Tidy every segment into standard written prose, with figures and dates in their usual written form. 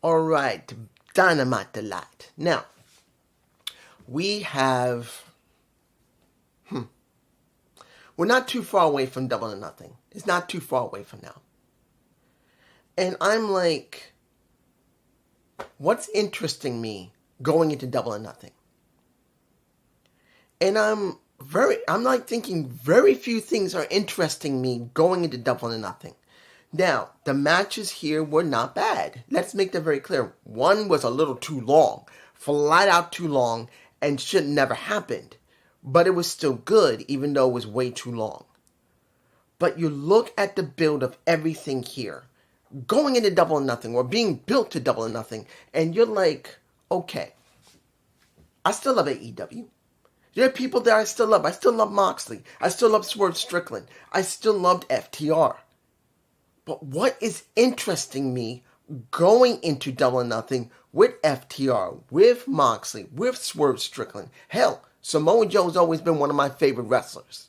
Alright, Dynamite Delight. Now, we have... We're not too far away from Double or Nothing. It's not too far away from now. And I'm like, what's interesting me going into Double or Nothing? And I'm like thinking very few things are interesting me going into Double or Nothing. Now, the matches here were not bad. Let's make that very clear. One was a little too long, flat out too long, and should never happened. But it was still good, even though it was way too long. But you look at the build of everything here, going into Double or Nothing, or being built to Double or Nothing, and you're like, okay, I still love AEW. There are people that I still love. I still love Moxley. I still love Swerve Strickland. I still loved FTR. But what is interesting me going into Double or Nothing with FTR, with Moxley, with Swerve Strickland, hell, Samoa Joe's always been one of my favorite wrestlers.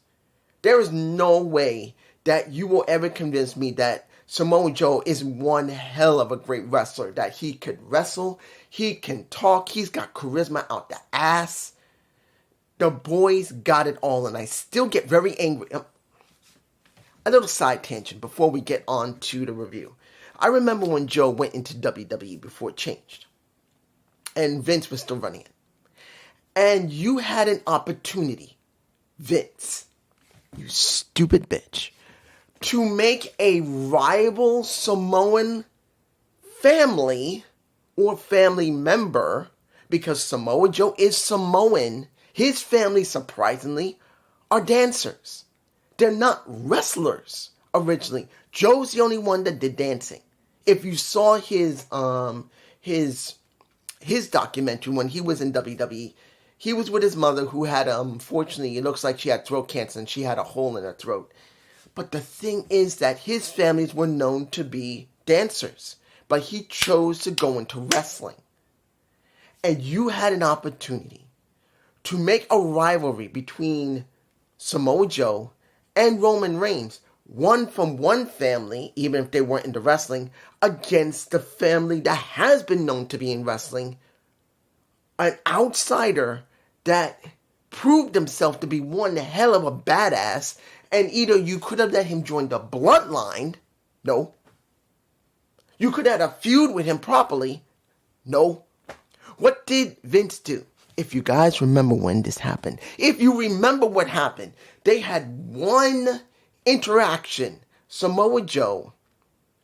There is no way that you will ever convince me that Samoa Joe is one hell of a great wrestler, that he could wrestle, he can talk, he's got charisma out the ass. The boys got it all, and I still get very angry. A little side tangent before we get on to the review. I remember when Joe went into WWE before it changed, and Vince was still running it. And you had an opportunity, Vince, you stupid bitch, to make a rival Samoan family or family member, because Samoa Joe is Samoan. His family, surprisingly, are dancers. They're not wrestlers originally. Joe's the only one that did dancing. If you saw his documentary when he was in WWE, he was with his mother who had, unfortunately, it looks like she had throat cancer and she had a hole in her throat. But the thing is that his families were known to be dancers, but he chose to go into wrestling. And you had an opportunity to make a rivalry between Samoa Joe and Roman Reigns, one from one family, even if they weren't into wrestling, against the family that has been known to be in wrestling, an outsider that proved himself to be one hell of a badass, and either you could have let him join the bloodline, no. You could have had a feud with him properly, no. What did Vince do? If you guys remember when this happened, if you remember what happened, they had one interaction, Samoa Joe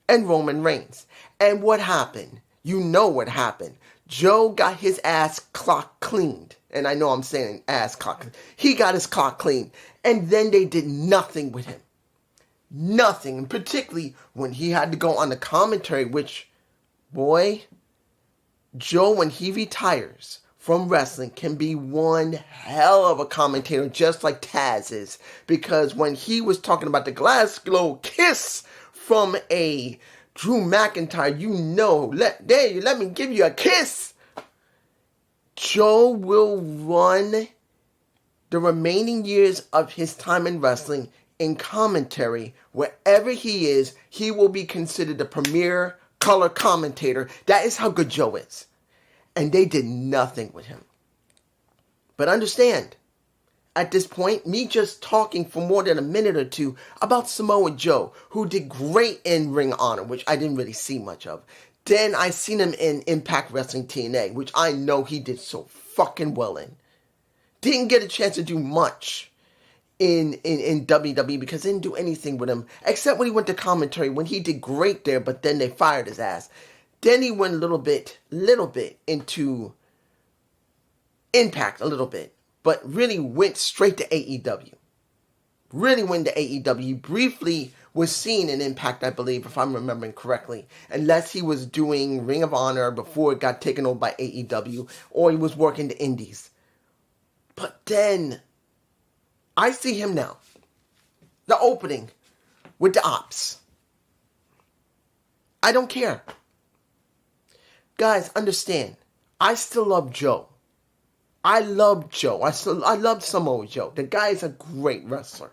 and Roman Reigns. And what happened? You know what happened. Joe got his ass clock cleaned. And I know I'm saying ass clock. He got his clock cleaned. And then they did nothing with him. Nothing. And particularly when he had to go on the commentary, which, boy, Joe, when he retires from wrestling, can be one hell of a commentator, just like Taz is. Because when he was talking about the Glasgow kiss from a Drew McIntyre, you know, let me give you a kiss. Joe will run the remaining years of his time in wrestling in commentary. Wherever he is, he will be considered the premier color commentator. That is how good Joe is. And they did nothing with him. But understand, at this point, me just talking for more than a minute or two about Samoa Joe, who did great in Ring of Honor, which I didn't really see much of. Then I seen him in Impact Wrestling TNA, which I know he did so fucking well in. Didn't get a chance to do much in WWE because they didn't do anything with him, except when he went to commentary, when he did great there, but then they fired his ass. Then he went a little bit into Impact a little bit, but really went straight to AEW. Really went to AEW. Briefly was seen in Impact, I believe, if I'm remembering correctly, unless he was doing Ring of Honor before it got taken over by AEW, or he was working the indies. But then, I see him now. The opening with the Ops. I don't care. Guys, understand, I still love Joe. I love Joe. I love Samoa Joe. The guy is a great wrestler.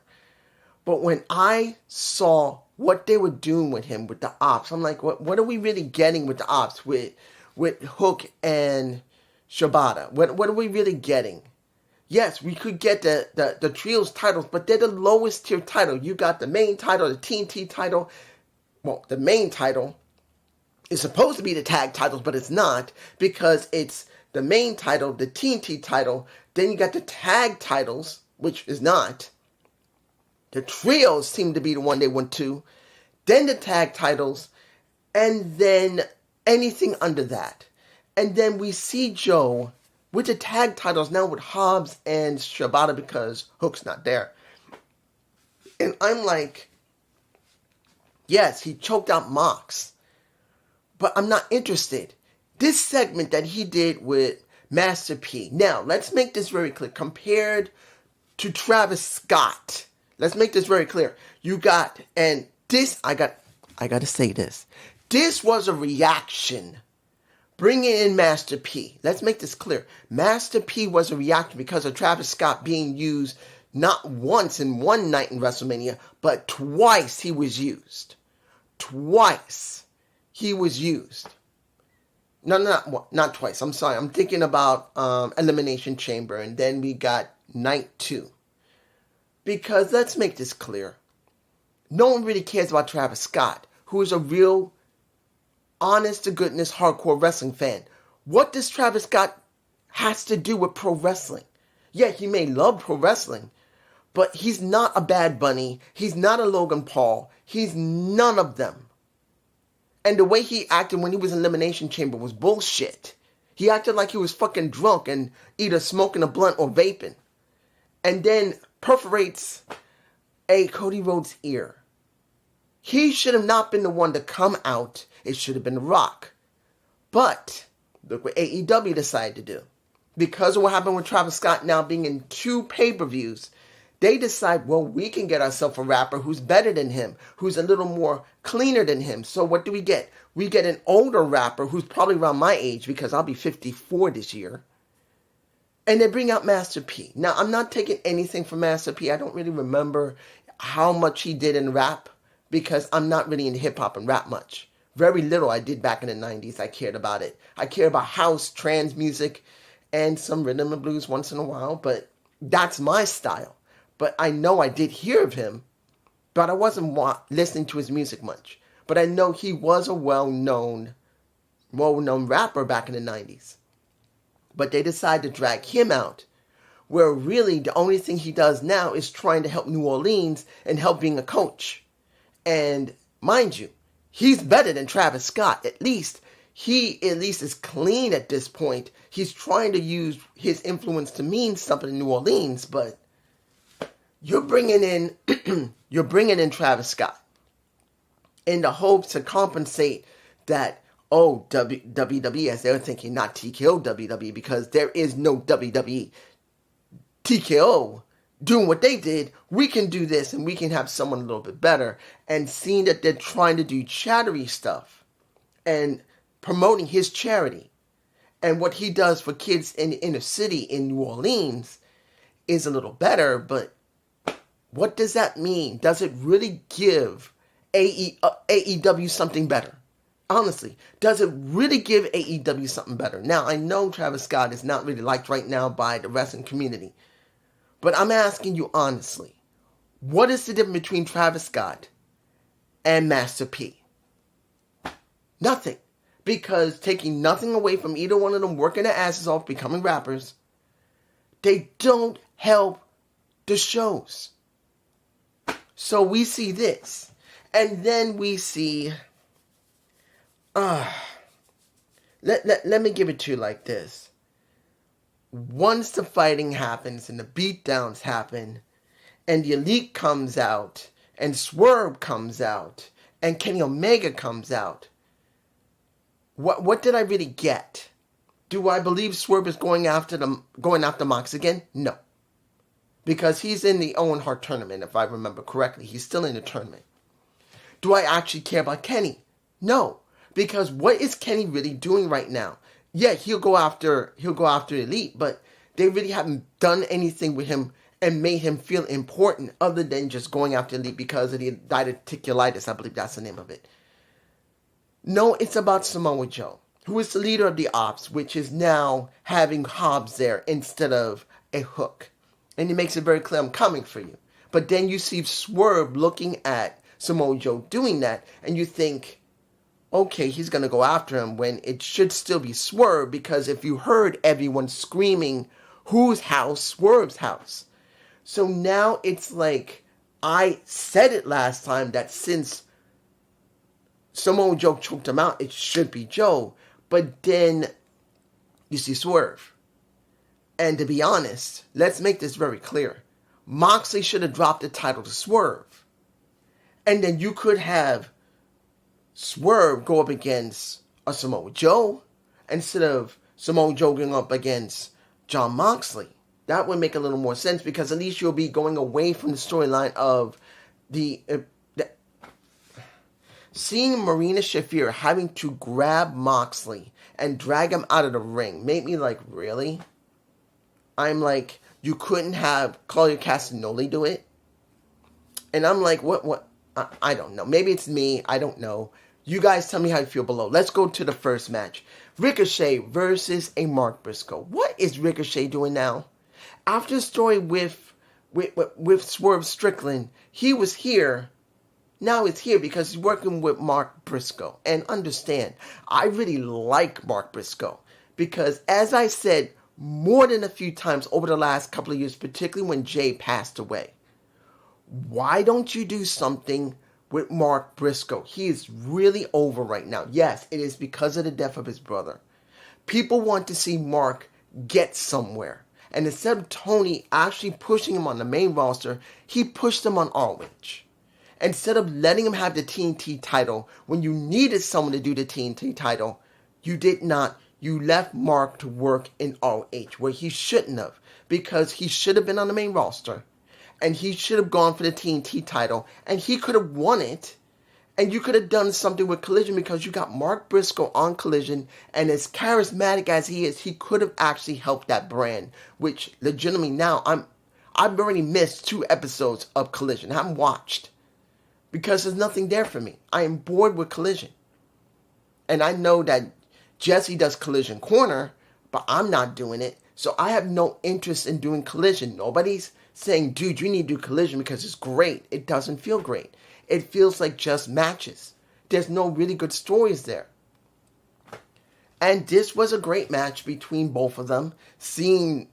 But when I saw what they were doing with him with the ops. I'm like, what are we really getting with the ops with Hook and Shibata? What are we really getting? Yes, we could get the trios titles, but they're the lowest tier title. You got the main title, the TNT title. Well, the main title is supposed to be the tag titles, but it's not, because it's the main title, the TNT title, then you got the tag titles, which is not. The trios seem to be the one they went to, then the tag titles, and then anything under that. And then we see Joe with the tag titles now with Hobbs and Shibata because Hook's not there. And I'm like, yes, he choked out Mox, but I'm not interested. This segment that he did with Master P. Now, let's make this very clear. Compared to Travis Scott, let's make this very clear. You got, and this, I got to say this. This was a reaction. Bringing in Master P. Let's make this clear. Master P was a reaction because of Travis Scott being used not once in one night in WrestleMania, but twice he was used. Twice he was used. No, not twice. I'm sorry. I'm thinking about Elimination Chamber, and then we got Night 2. Because let's make this clear. No one really cares about Travis Scott, who is a real, honest-to-goodness, hardcore wrestling fan. What does Travis Scott has to do with pro wrestling? Yeah, he may love pro wrestling, but he's not a Bad Bunny. He's not a Logan Paul. He's none of them. And the way he acted when he was in Elimination Chamber was bullshit. He acted like he was fucking drunk and either smoking a blunt or vaping. And then perforates a Cody Rhodes ear. He should have not been the one to come out. It should have been The Rock. But look what AEW decided to do. Because of what happened with Travis Scott now being in 2 pay-per-views, they decide, well, we can get ourselves a rapper who's better than him, who's a little more cleaner than him. So what do we get? We get an older rapper who's probably around my age, because I'll be 54 this year. And they bring out Master P. Now, I'm not taking anything from Master P. I don't really remember how much he did in rap, because I'm not really into hip-hop and rap much. Very little I did back in the 90s. I cared about it. I cared about house, trance music, and some rhythm and blues once in a while, but that's my style. But I know I did hear of him, but I wasn't listening to his music much. But I know he was a well-known rapper back in the 90s. But they decided to drag him out, where really the only thing he does now is trying to help New Orleans and help being a coach. And mind you, he's better than Travis Scott. At least is clean at this point. He's trying to use his influence to mean something in New Orleans, but you're bringing in Travis Scott in the hopes to compensate that, WWE, as they're thinking, not TKO WWE, because there is no WWE. TKO doing what they did, we can do this and we can have someone a little bit better. And seeing that they're trying to do charity stuff and promoting his charity and what he does for kids in the inner city in New Orleans is a little better, but what does that mean? Does it really give AEW something better? Honestly, does it really give AEW something better? Now, I know Travis Scott is not really liked right now by the wrestling community, but I'm asking you honestly, what is the difference between Travis Scott and Master P? Nothing. Because taking nothing away from either one of them working their asses off, becoming rappers, they don't help the shows. So we see this. And then we see... Let me give it to you like this. Once the fighting happens and the beatdowns happen, and the Elite comes out, and Swerve comes out, and Kenny Omega comes out, what did I really get? Do I believe Swerve is going after Mox again? No. Because he's in the Owen Hart tournament, if I remember correctly. He's still in the tournament. Do I actually care about Kenny? No. Because what is Kenny really doing right now? Yeah, he'll go after Elite, but they really haven't done anything with him and made him feel important other than just going after Elite because of the diverticulitis. I believe that's the name of it. No, it's about Samoa Joe, who is the leader of the Ops, which is now having Hobbs there instead of a Hook. And he makes it very clear, I'm coming for you. But then you see Swerve looking at Samoa Joe doing that, and you think, okay, he's going to go after him when it should still be Swerve, because if you heard everyone screaming, whose house? Swerve's house. So now it's like, I said it last time that since Samoa Joe choked him out, it should be Joe. But then you see Swerve. And to be honest, let's make this very clear. Moxley should have dropped the title to Swerve. And then you could have Swerve go up against a Samoa Joe instead of Samoa Joe going up against Jon Moxley. That would make a little more sense because at least you'll be going away from the storyline of seeing Marina Shafir having to grab Moxley and drag him out of the ring made me like, really? I'm like, you couldn't have Claudio Castagnoli do it? And I'm like, what? I don't know. Maybe it's me. I don't know. You guys tell me how you feel below. Let's go to the first match. Ricochet versus a Mark Briscoe. What is Ricochet doing now? After the story with Swerve Strickland, he was here. Now he's here because he's working with Mark Briscoe. And understand, I really like Mark Briscoe. Because as I said more than a few times over the last couple of years, particularly when Jay passed away, why don't you do something with Mark Briscoe? He is really over right now. Yes, it is because of the death of his brother. People want to see Mark get somewhere. And instead of Tony actually pushing him on the main roster, he pushed him on ROH. Instead of letting him have the TNT title when you needed someone to do the TNT title, you did not. You left Mark to work in ROH where he shouldn't have, because he should have been on the main roster and he should have gone for the TNT title and he could have won it. And you could have done something with Collision because you got Mark Briscoe on Collision, and as charismatic as he is, he could have actually helped that brand, which legitimately now I've already missed 2 episodes of Collision. I haven't watched because there's nothing there for me. I am bored with Collision. And I know that Jesse does Collision Corner, but I'm not doing it. So I have no interest in doing Collision. Nobody's saying, dude, you need to do Collision because it's great. It doesn't feel great. It feels like just matches. There's no really good stories there. And this was a great match between both of them. Seeing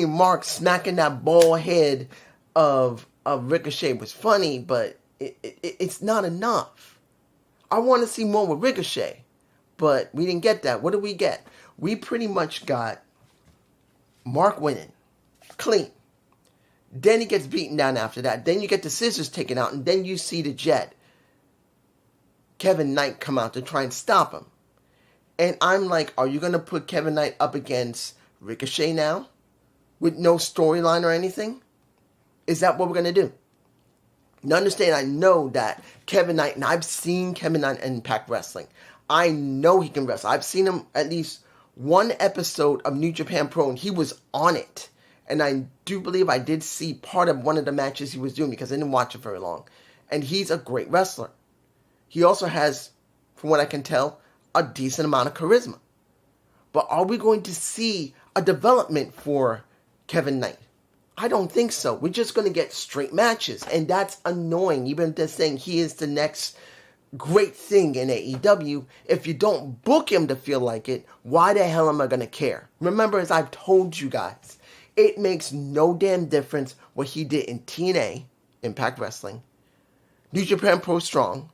Mark smacking that bald head of Ricochet was funny, but it's not enough. I want to see more with Ricochet, but we didn't get that. What did we get? We pretty much got Mark winning. Clean. Then he gets beaten down after that. Then you get the scissors taken out. And then you see the Jet, Kevin Knight, come out to try and stop him. And I'm like, are you going to put Kevin Knight up against Ricochet now? With no storyline or anything? Is that what we're going to do? Now understand, I know that Kevin Knight, and I've seen Kevin Knight in Impact Wrestling. I know he can wrestle. I've seen him at least one episode of New Japan Pro, and he was on it. And I do believe I did see part of one of the matches he was doing because I didn't watch it very long. And he's a great wrestler. He also has, from what I can tell, a decent amount of charisma. But are we going to see a development for Kevin Knight? I don't think so. We're just going to get straight matches. And that's annoying. Even if they're saying he is the next great thing in AEW, if you don't book him to feel like it, why the hell am I going to care? Remember, as I've told you guys, it makes no damn difference what he did in TNA, Impact Wrestling, New Japan Pro Strong,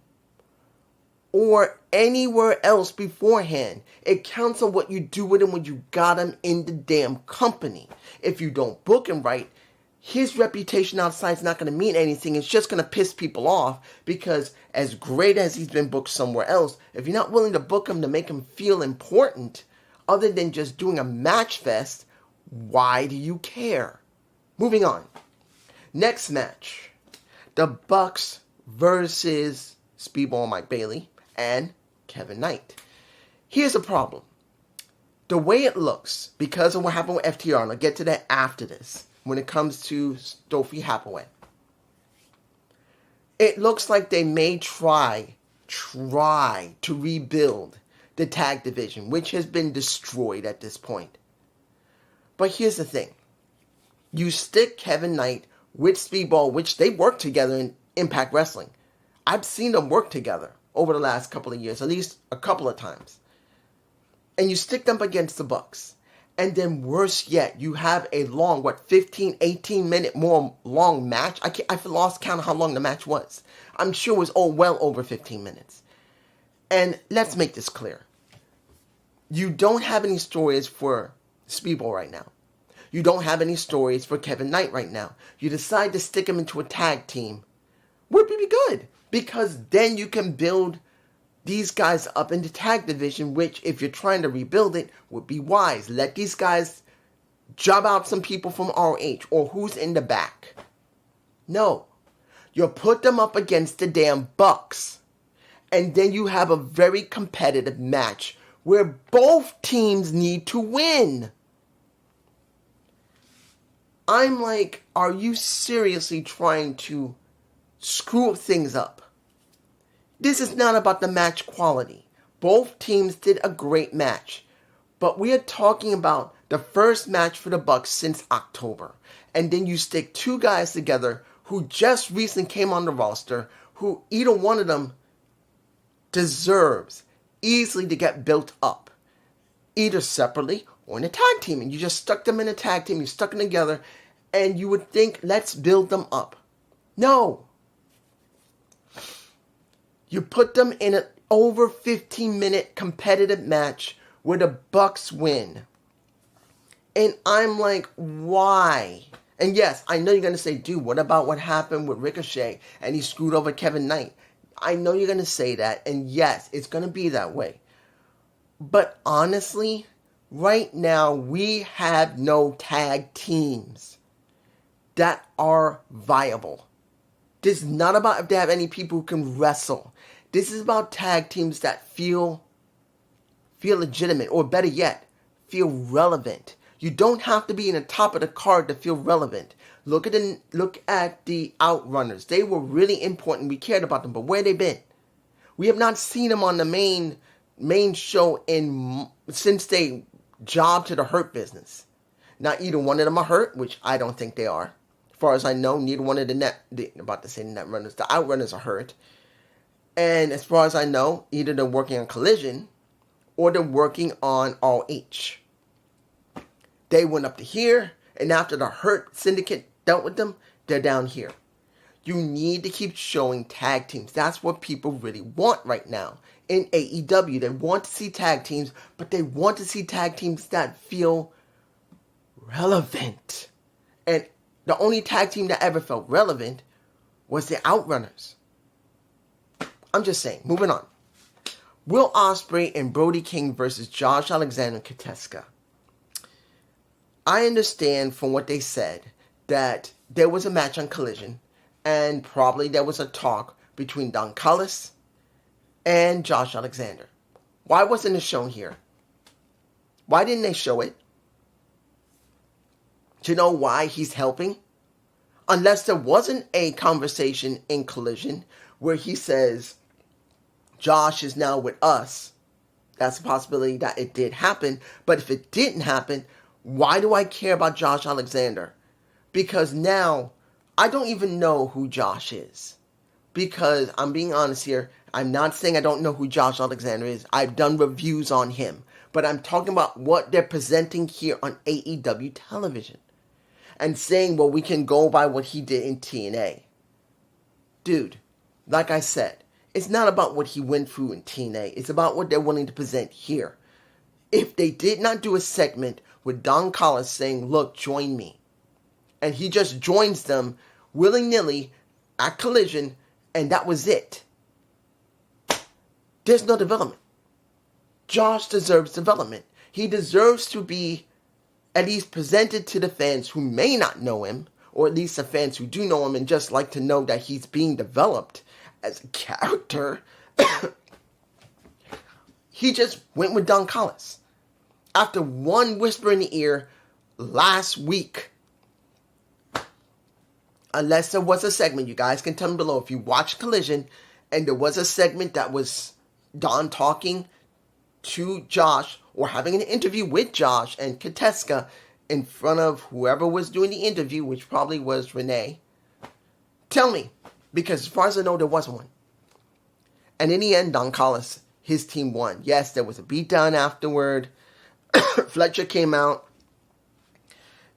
or anywhere else beforehand. It counts on what you do with him when you got him in the damn company. If you don't book him right, his reputation outside is not going to mean anything. It's just going to piss people off because as great as he's been booked somewhere else, if you're not willing to book him to make him feel important, other than just doing a match fest, why do you care? Moving on. Next match. The Bucks versus Speedball Mike Bailey and Kevin Knight. Here's a problem. The way it looks, because of what happened with FTR, and I'll get to that after this, when it comes to Stokely Hathaway. It looks like they may try to rebuild the tag division, which has been destroyed at this point. But here's the thing. You stick Kevin Knight with Speedball, which they work together in Impact Wrestling. I've seen them work together over the last couple of years, at least a couple of times. And you stick them against the Bucks. And then worse yet, you have a long, 15, 18 minute more long match. I've lost count of how long the match was. I'm sure it was well over 15 minutes. And let's make this clear. You don't have any stories for Speedball right now. You don't have any stories for Kevin Knight right now. You decide to stick him into a tag team. Would be good. Because then you can build these guys up in the tag division, which, if you're trying to rebuild it, would be wise. Let these guys job out some people from ROH or who's in the back. No. You put them up against the damn Bucks. And then you have a very competitive match where both teams need to win. I'm like, are you seriously trying to screw things up? This is not about the match quality. Both teams did a great match. But we are talking about the first match for the Bucks since October. And then you stick two guys together who just recently came on the roster, who either one of them deserves easily to get built up. Either separately or in a tag team. And you just stuck them in a tag team. You stuck them together. And you would think, let's build them up. No. You put them in an over 15-minute competitive match where the Bucks win. And I'm like, why? And yes, I know you're going to say, dude, what about what happened with Ricochet and he screwed over Kevin Knight? I know you're going to say that. And yes, it's going to be that way. But honestly, right now, we have no tag teams that are viable. This is not about if they have any people who can wrestle. This is about tag teams that feel legitimate, or better yet, feel relevant. You don't have to be in the top of the card to feel relevant. Look at the Outrunners. They were really important. We cared about them, but where they been? We have not seen them on the main show since they jobbed to the Hurt Business. Not either one of them are hurt, which I don't think they are. As far as I know, neither one of the Net Runners, the Outrunners are hurt. And as far as I know, either they're working on Collision or they're working on ROH. They went up to here, and after the Hurt Syndicate dealt with them, they're down here. You need to keep showing tag teams. That's what people really want right now in AEW. They want to see tag teams, but they want to see tag teams that feel relevant. And the only tag team that ever felt relevant was the Outrunners. I'm just saying. Moving on. Will Ospreay and Brody King versus Josh Alexander and Kateska. I understand from what they said that there was a match on Collision and probably there was a talk between Don Callis and Josh Alexander. Why wasn't it shown here? Why didn't they show it? Do you know why he's helping? Unless there wasn't a conversation in Collision where he says, Josh is now with us. That's a possibility that it did happen. But if it didn't happen, why do I care about Josh Alexander? Because now, I don't even know who Josh is. Because, I'm being honest here, I'm not saying I don't know who Josh Alexander is. I've done reviews on him. But I'm talking about what they're presenting here on AEW television. And saying, well, we can go by what he did in TNA. Dude, like I said, it's not about what he went through in TNA. It's about what they're willing to present here. If they did not do a segment with Don Callis saying, look, join me. And he just joins them willy-nilly at Collision, and that was it. There's no development. Josh deserves development. He deserves to be at least presented to the fans who may not know him, or at least the fans who do know him and just like to know that he's being developed as a character. He just went with Don Callis. After one whisper in the ear last week, unless there was a segment, you guys can tell me below if you watched Collision and there was a segment that was Don talking to Josh or having an interview with Josh and Kateska in front of whoever was doing the interview, which probably was Renee. Tell me, because as far as I know, there wasn't one. And in the end, Don Callis, his team won. Yes, there was a beatdown afterward. Fletcher came out.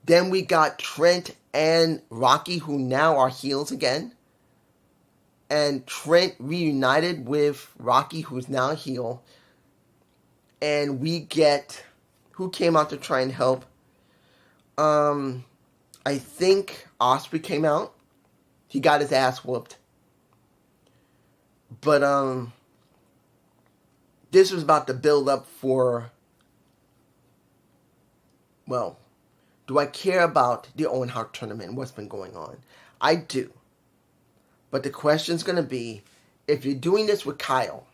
Then we got Trent and Rocky, who now are heels again. And Trent reunited with Rocky, who's now a heel. And we get... Who came out to try and help? I think Osprey came out. He got his ass whooped. But, this was about to build up for... Well... Do I care about the Owen Hart tournament and what's been going on? I do. But the question's going to be, if you're doing this with Kyle,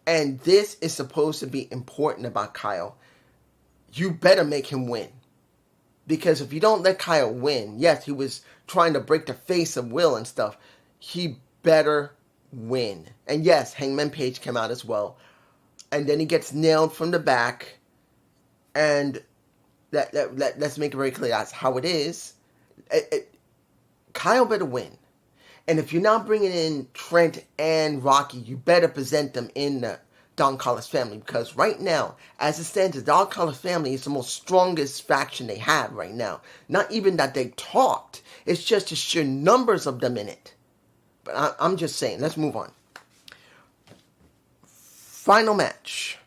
and this is supposed to be important about Kyle, you better make him win. Because if you don't let Kyle win, yes, he was trying to break the face of Will and stuff, he better win. And yes, Hangman Page came out as well. And then he gets nailed from the back, and... Let's make it very clear. That's how it is. Kyle better win. And if you're not bringing in Trent and Rocky, you better present them in the Don Callis family. Because right now, as it stands, the Don Callis family is the most strongest faction they have right now. Not even that they talked. It's just the sheer numbers of them in it. But I'm just saying. Let's move on. Final match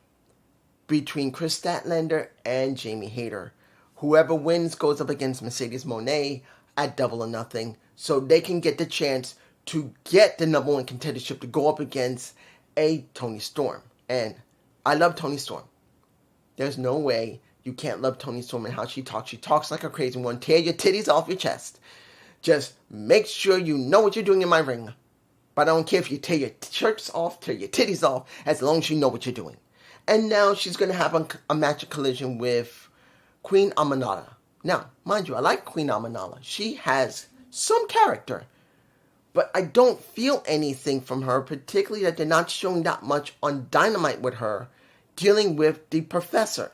between Chris Statlander and Jamie Hayter. Whoever wins goes up against Mercedes Moné at Double or Nothing, so they can get the chance to get the number one contendership to go up against a Toni Storm. And I love Toni Storm. There's no way you can't love Toni Storm and how she talks. She talks like a crazy one. Tear your titties off your chest. Just make sure you know what you're doing in my ring. But I don't care if you tear your shirts off, tear your titties off, as long as you know what you're doing. And now she's going to have a match of Collision with Queen Aminata. Now, mind you, I like Queen Aminata. She has some character. But I don't feel anything from her, particularly that they're not showing that much on Dynamite with her, dealing with the Professor.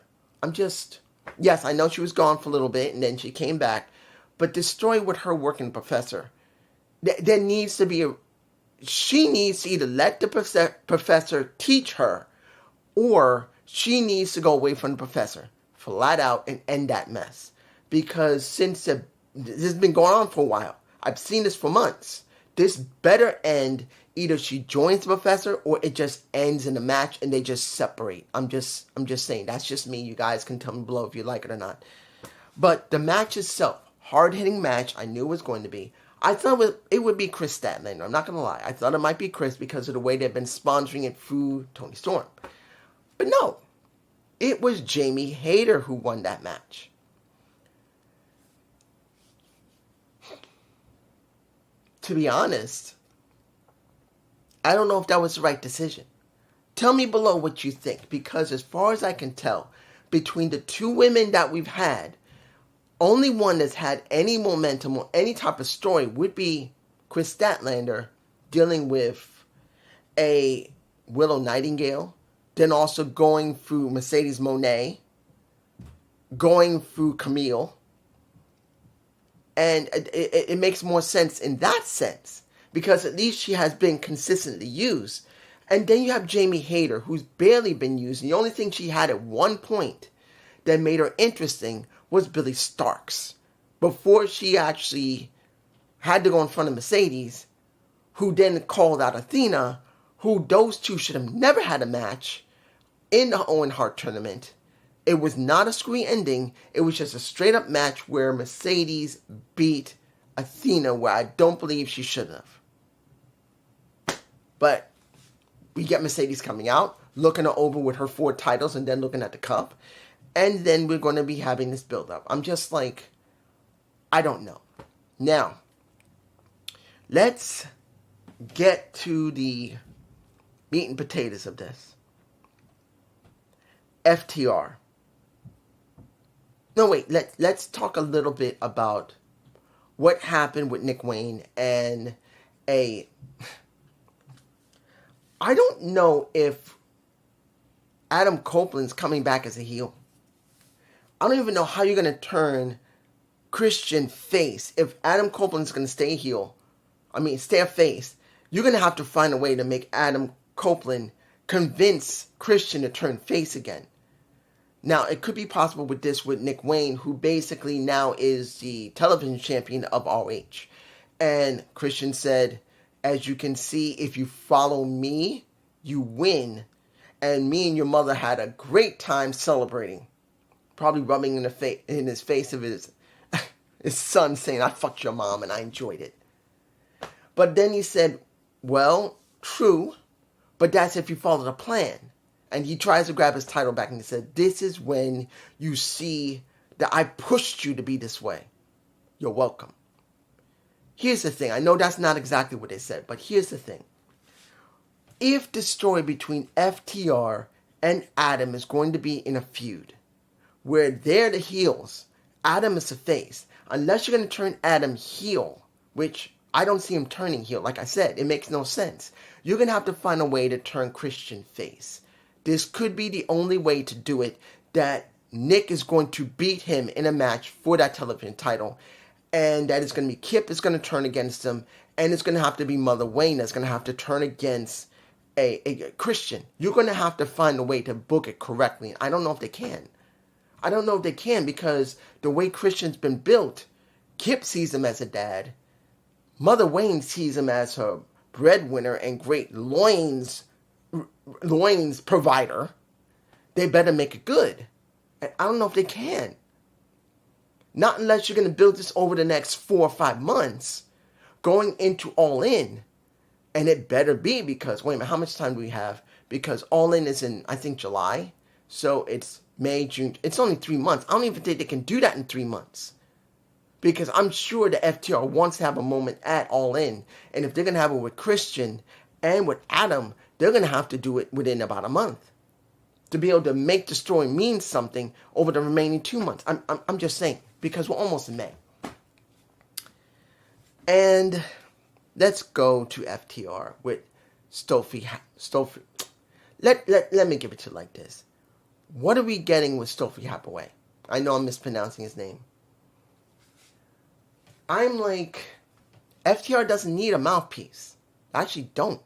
Yes, I know she was gone for a little bit, and then she came back. But this story with her working Professor, there needs to be she needs to either let the Professor teach her, or she needs to go away from the Professor, flat out, and end that mess. Because since this has been going on for a while, I've seen this for months. This better end, either she joins the Professor, or it just ends in a match and they just separate. I'm just saying, that's just me. You guys can tell me below if you like it or not. But the match itself, hard-hitting match, I knew it was going to be. I thought it would be Chris Statlander. I'm not going to lie. I thought it might be Chris because of the way they've been sponsoring it through Toni Storm. But no, it was Jamie Hayter who won that match. To be honest, I don't know if that was the right decision. Tell me below what you think, because as far as I can tell, between the two women that we've had, only one that's had any momentum or any type of story would be Chris Statlander dealing with a Willow Nightingale, then also going through Mercedes Moné, going through Camille. And it makes more sense in that sense, because at least she has been consistently used. And then you have Jamie Hayter, who's barely been used. And the only thing she had at one point that made her interesting was Billy Starks, before she actually had to go in front of Mercedes, who then called out Athena, who those two should have never had a match in the Owen Hart tournament. It was not a screen ending. It was just a straight up match where Mercedes beat Athena, where I don't believe she should have. But we get Mercedes coming out, looking her over with her 4 titles, and then looking at the cup. And then we're going to be having this build up. I'm just like, I don't know. Now, let's get to the meat and potatoes of this. FTR. No, wait, let's talk a little bit about what happened with Nick Wayne and a... I don't know if Adam Copeland's coming back as a heel. I don't even know how you're going to turn Christian face. If Adam Copeland's going to stay heel, stay a face, you're going to have to find a way to make Adam Copeland convince Christian to turn face again. Now, it could be possible with Nick Wayne, who basically now is the television champion of ROH. And Christian said, as you can see, if you follow me, you win. And me and your mother had a great time celebrating. Probably rubbing in his face of his son, saying, I fucked your mom and I enjoyed it. But then he said, well, true, but that's if you follow the plan. And he tries to grab his title back and he said, this is when you see that I pushed you to be this way. You're welcome. Here's the thing. I know that's not exactly what they said, but here's the thing. If the story between FTR and Adam is going to be in a feud, where they're the heels, Adam is the face, unless you're going to turn Adam heel, which I don't see him turning heel. Like I said, it makes no sense. You're going to have to find a way to turn Christian face. This could be the only way to do it, that Nick is going to beat him in a match for that television title, and that it's going to be Kip is going to turn against him, and it's going to have to be Mother Wayne that's going to have to turn against a Christian. You're going to have to find a way to book it correctly. I don't know if they can. I don't know if they can, because the way Christian's been built, Kip sees him as a dad. Mother Wayne sees him as her breadwinner and great loins provider. They better make it good. And I don't know if they can. Not unless you're going to build this over the next 4 or 5 months, going into All In. And it better be, because, wait a minute, how much time do we have? Because All In is in, I think, July. So it's May, June. It's only 3 months. I don't even think they can do that in 3 months. Because I'm sure the FTR wants to have a moment at All In. And if they're going to have it with Christian and with Adam, they're going to have to do it within about a month. To be able to make the story mean something over the remaining 2 months. I'm just saying. Because we're almost in May. And let's go to FTR with Stoffi. Let me give it to you like this. What are we getting with Stoffi Hathaway? I know I'm mispronouncing his name. I'm like, FTR doesn't need a mouthpiece. I actually don't.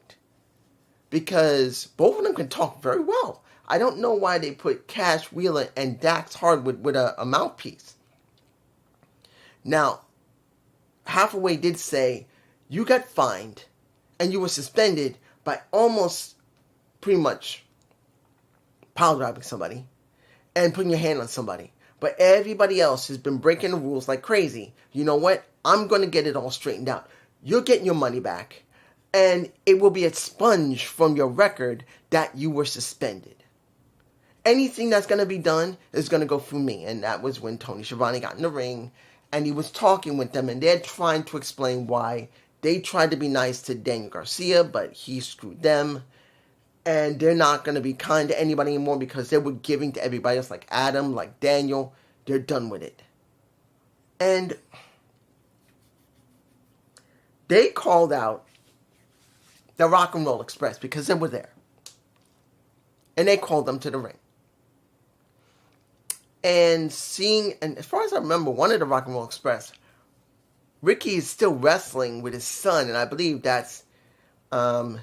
Because both of them can talk very well. I don't know why they put Cash Wheeler and Dax Hardwood with a mouthpiece. Now, Hathaway did say, you got fined and you were suspended by almost pretty much pile driving somebody and putting your hand on somebody. But everybody else has been breaking the rules like crazy. You know what? I'm going to get it all straightened out. You're getting your money back. And it will be expunged from your record that you were suspended. Anything that's going to be done is going to go through me. And that was when Tony Schiavone got in the ring. And he was talking with them. And they're trying to explain why they tried to be nice to Daniel Garcia. But he screwed them. And they're not going to be kind to anybody anymore, because they were giving to everybody else, like Adam, like Daniel. They're done with it. And they called out the Rock and Roll Express because they were there. And they called them to the ring. And as far as I remember, one of the Rock and Roll Express, Ricky is still wrestling with his son, and I believe that's, I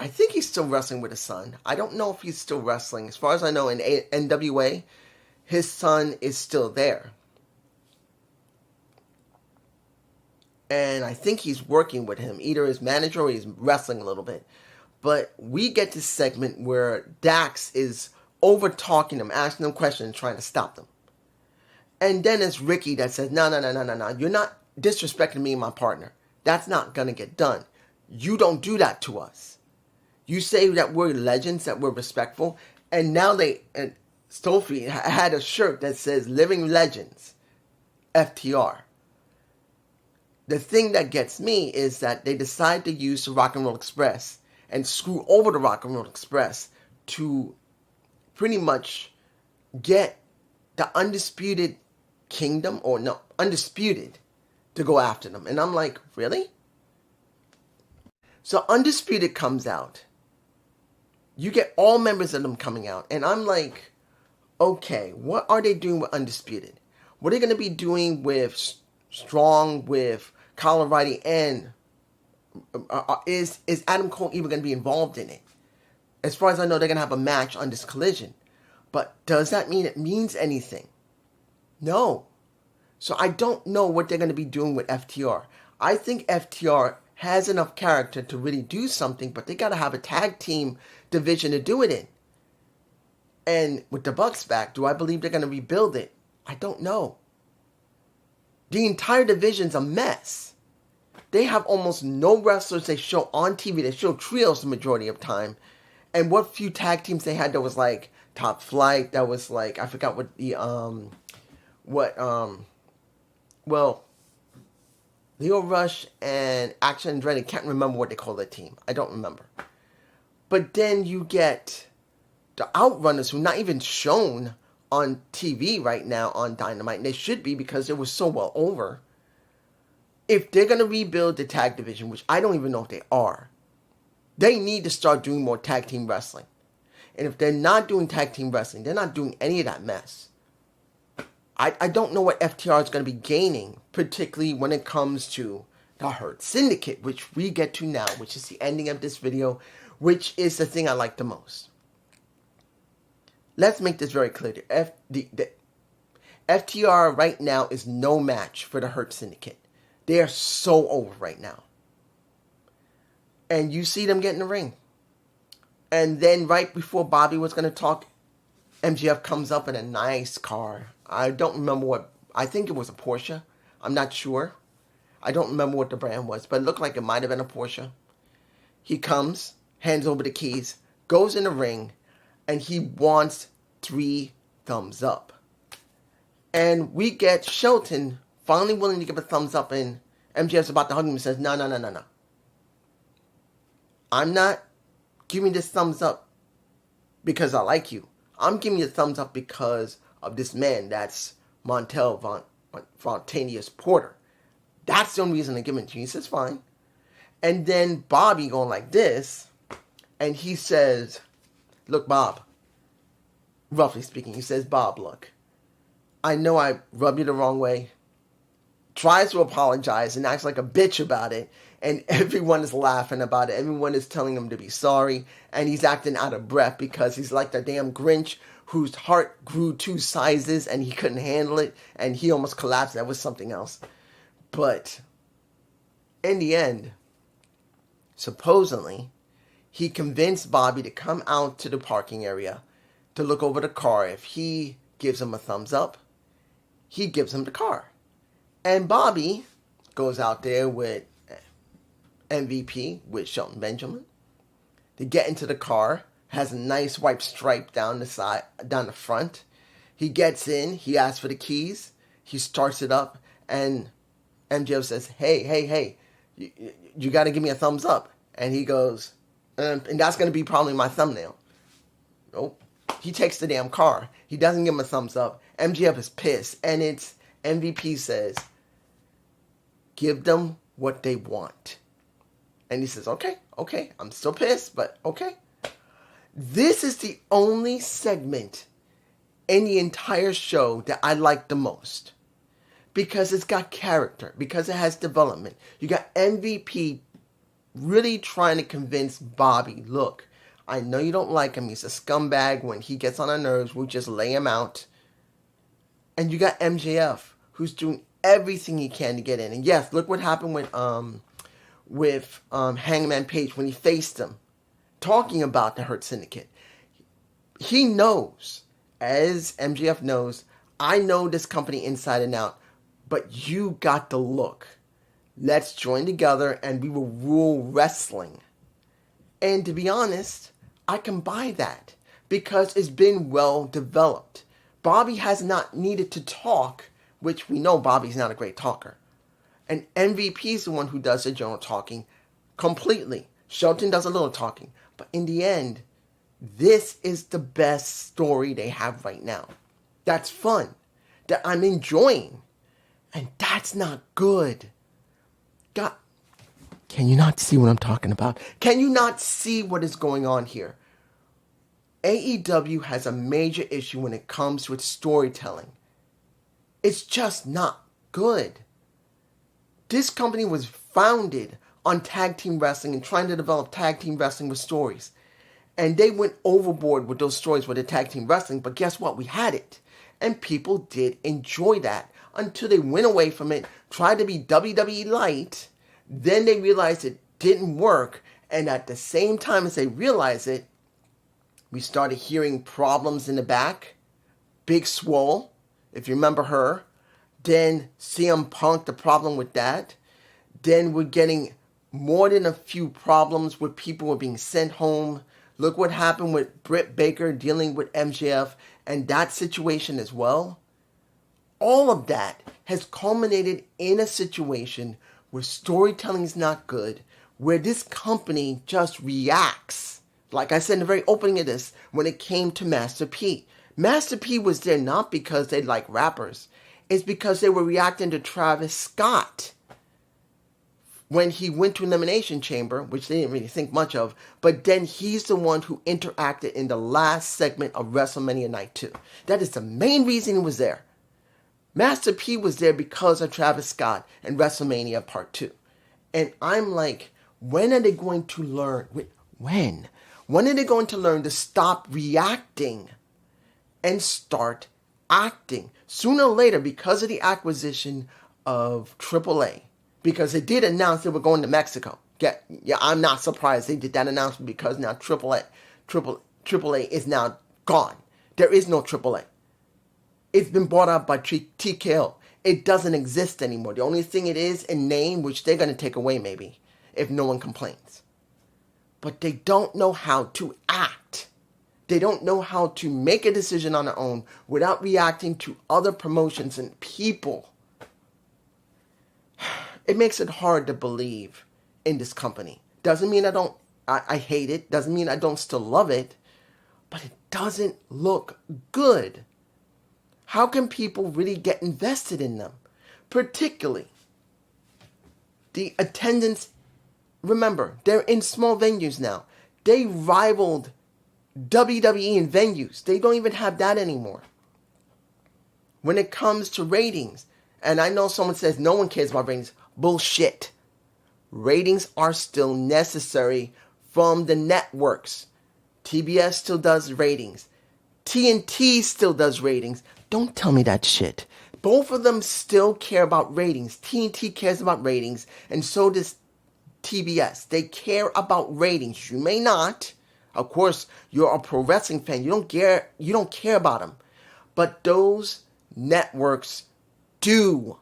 think he's still wrestling with his son. I don't know if he's still wrestling. As far as I know, in NWA, his son is still there. And I think he's working with him, either as manager or he's wrestling a little bit. But we get this segment where Dax is over-talking them, asking them questions, trying to stop them. And then it's Ricky that says, no. You're not disrespecting me and my partner. That's not going to get done. You don't do that to us. You say that we're legends, that we're respectful. And now Stoffi had a shirt that says Living Legends, FTR. The thing that gets me is that they decide to use the Rock and Roll Express and screw over the Rock and Roll Express to pretty much get the Undisputed Kingdom, or no, Undisputed, to go after them. And I'm like, really? So Undisputed comes out. You get all members of them coming out. And I'm like, okay, what are they doing with Undisputed? What are they going to be doing with Strong, with Kyle O'Reilly, and is Adam Cole even going to be involved in it? As far as I know, they're going to have a match on this Collision. But does that mean it means anything? No. So I don't know what they're going to be doing with FTR. I think FTR has enough character to really do something, but they got to have a tag team division to do it in. And with the Bucks back, do I believe they're going to rebuild it? I don't know. The entire division's a mess. They have almost no wrestlers they show on TV. They show trios the majority of time. And what few tag teams they had, that was like Top Flight, that was like, I forgot what the, Leo Rush and Action Andretti, can't remember what they call that team. I don't remember. But then you get the Outrunners, who are not even shown on TV right now on Dynamite. And they should be, because it was so well over. If they're going to rebuild the tag division, which I don't even know if they are, they need to start doing more tag team wrestling. And if they're not doing tag team wrestling, they're not doing any of that mess. I don't know what FTR is going to be gaining, particularly when it comes to the Hurt Syndicate, which we get to now, which is the ending of this video, which is the thing I like the most. Let's make this very clear. The FTR right now is no match for the Hurt Syndicate. They are so over right now. And you see them get in the ring. And then right before Bobby was going to talk, MJF comes up in a nice car. I don't remember what, I think it was a Porsche. I'm not sure. I don't remember what the brand was, but it looked like it might have been a Porsche. He comes, hands over the keys, goes in the ring, and he wants 3 thumbs up. And we get Shelton finally willing to give a thumbs up, and MJF's about to hug him and says, no. I'm not giving this thumbs up because I like you. I'm giving you a thumbs up because of this man, that's Montel Fontanius Porter. That's the only reason I'm giving it to you. He says, fine. And then Bobby going like this, and he says, look, Bob, roughly speaking, he says, Bob, look, I know I rubbed you the wrong way. Tries to apologize and acts like a bitch about it, and everyone is laughing about it. Everyone is telling him to be sorry, and he's acting out of breath because he's like the damn Grinch whose heart grew 2 sizes and he couldn't handle it, and he almost collapsed. That was something else. But in the end, supposedly, he convinced Bobby to come out to the parking area to look over the car. If he gives him a thumbs up, he gives him the car. And Bobby goes out there with MVP, with Shelton Benjamin. They get into the car, has a nice white stripe down the side, down the front. He gets in, he asks for the keys, he starts it up, and MJF says, hey, you got to give me a thumbs up. And he goes, and that's going to be probably my thumbnail. Nope. He takes the damn car. He doesn't give him a thumbs up. MJF is pissed, and it's MVP says, give them what they want. And he says, okay, I'm still pissed, but okay. This is the only segment in the entire show that I like the most. Because it's got character, because it has development. You got MVP really trying to convince Bobby, look, I know you don't like him. He's a scumbag. When he gets on our nerves, we'll just lay him out. And you got MJF, who's doing everything he can to get in. And yes, look what happened with Hangman Page when he faced him, talking about the Hurt Syndicate. He knows, as MJF knows, I know this company inside and out, but you got the look. Let's join together and we will rule wrestling. And to be honest, I can buy that because it's been well developed. Bobby has not needed to talk, which we know Bobby's not a great talker. And MVP's the one who does the general talking completely. Shelton does a little talking. But in the end, this is the best story they have right now. That's fun. that I'm enjoying. And that's not good. God, can you not see what I'm talking about? Can you not see what is going on here? AEW has a major issue when it comes with storytelling. It's just not good. This company was founded on tag team wrestling and trying to develop tag team wrestling with stories. And they went overboard with those stories with the tag team wrestling, but guess what? We had it. And people did enjoy that until they went away from it, tried to be WWE light, then they realized it didn't work, and at the same time as they realized it, we started hearing problems in the back. Big Swole, if you remember her. Then CM Punk, the problem with that. Then we're getting more than a few problems where people were being sent home. Look what happened with Britt Baker dealing with MJF and that situation as well. All of that has culminated in a situation where storytelling is not good, where this company just reacts. Like I said in the very opening of this, when it came to Master P. Master P was there not because they like rappers. It's because they were reacting to Travis Scott when he went to Elimination Chamber, which they didn't really think much of, but then he's the one who interacted in the last segment of WrestleMania Night 2. That is the main reason he was there. Master P was there because of Travis Scott and WrestleMania Part 2. And I'm like, when are they going to learn? When? When are they going to learn to stop reacting and start acting? Sooner or later, because of the acquisition of AAA, because they did announce they were going to Mexico. Yeah, I'm not surprised they did that announcement because now AAA is now gone. There is no AAA. It's been bought out by TKO. It doesn't exist anymore. The only thing it is in name, which they're going to take away maybe, if no one complains. But they don't know how to act. They don't know how to make a decision on their own without reacting to other promotions and people. It makes it hard to believe in this company. Doesn't mean I hate it. Doesn't mean I don't still love it. But it doesn't look good. How can people really get invested in them? Particularly, the attendance. Remember, they're in small venues now. They rivaled WWE in venues. They don't even have that anymore. When it comes to ratings, and I know someone says no one cares about ratings. Bullshit. Ratings are still necessary from the networks. TBS still does ratings. TNT still does ratings. Don't tell me that shit. Both of them still care about ratings. TNT cares about ratings, and so does TBS. They care about ratings. You may not. Of course, you're a pro wrestling fan. You don't care about them. But those networks do.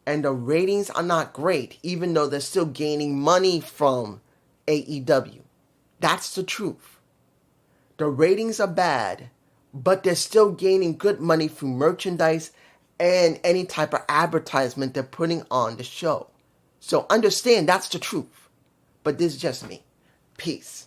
And the ratings are not great, even though they're still gaining money from AEW. That's the truth. The ratings are bad, but they're still gaining good money through merchandise and any type of advertisement they're putting on the show. So understand that's the truth. But this is just me. Peace.